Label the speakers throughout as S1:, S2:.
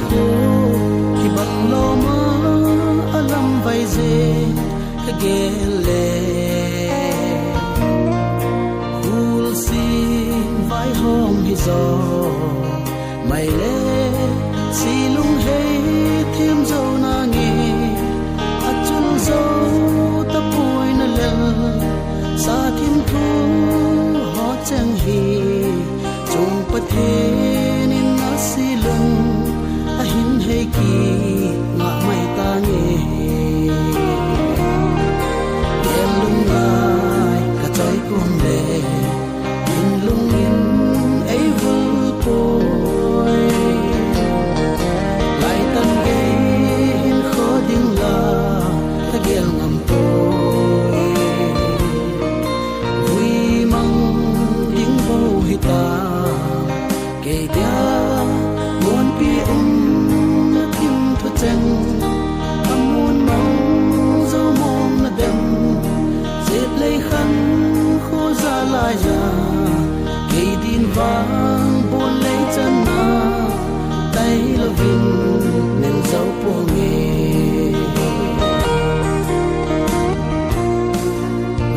S1: ho ki bang lo ma alam vai je ka gele hul sin vai hom hi zo mai le si lung hei thiam zo na nge achul zo ta poi na le sa thiên thu ho chang hi chung pathe nin na si lung a hin hei ki nga mai ta nge em lung lai ka choi kum le in lung in ei vul poi lai tan ge hin kho ding la ta gel ngam poi vui mang ding bo hi ta ke dia muôn pi kim thu chen amun mong zo mong na dem zet lei khan kho za la ya ke din vang bon lei chan na tai lo vin nen zo po nge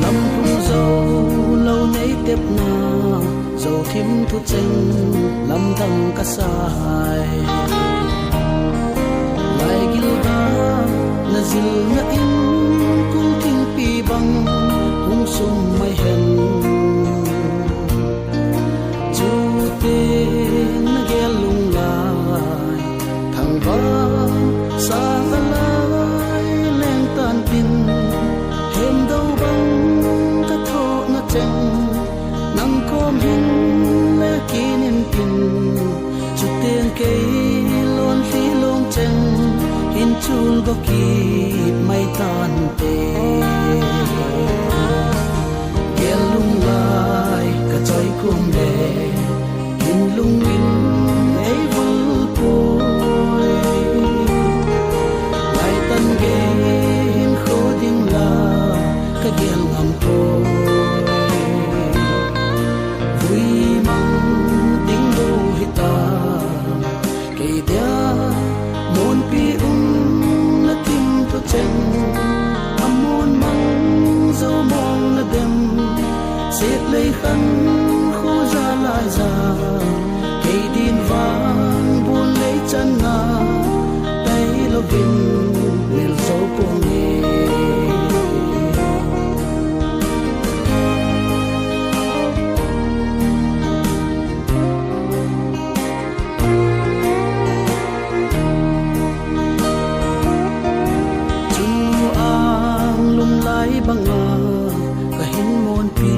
S1: lam hung zo lâu nei tep na zo thim thu chen lam dang ka sai lai gil da na zil na in kul thing pi bang hung sum mai hen chu te na gel lung lai thang ba sa lai leng tan tin hem đâu bang ka tho na chen nang kom hin le kinin tin chu ten ke lon thi long chen hin chul go ki mai tan te gel lung lai ka choi kum le hin lung in ei vul poi lai tan ge hin kho ding la ka gel ngam poi vui mang ding bo hi ta ke dia mon pi na tim to chen amon mang zo mong na dem set lei khan kho za lai za ke din vang bon lei chan na tai lo vin nel zo po nge banga ka hin mon pi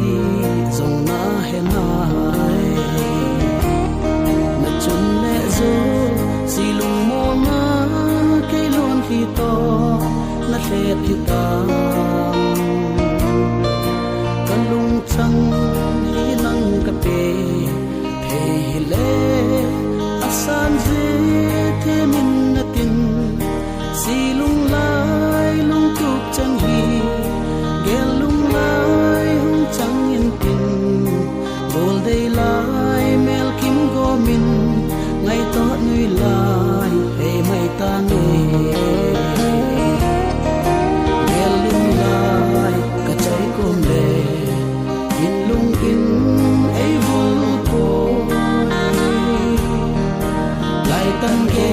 S1: zong na he nai na chun le zo si lung mo ma ke lon hi to na le thi ta ka lung chang hi nang ka pe the le asan je the min na tin si lung lai lung tuk chang hi gel lung lai hung chang in tin bol dei lai mel kim go min ngai to nui lai he mai ta nge gel lung lai ka chai kom le in lung in ei vul poi lai tan ge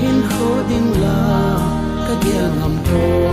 S1: hin kho ding la ka gel ngam poi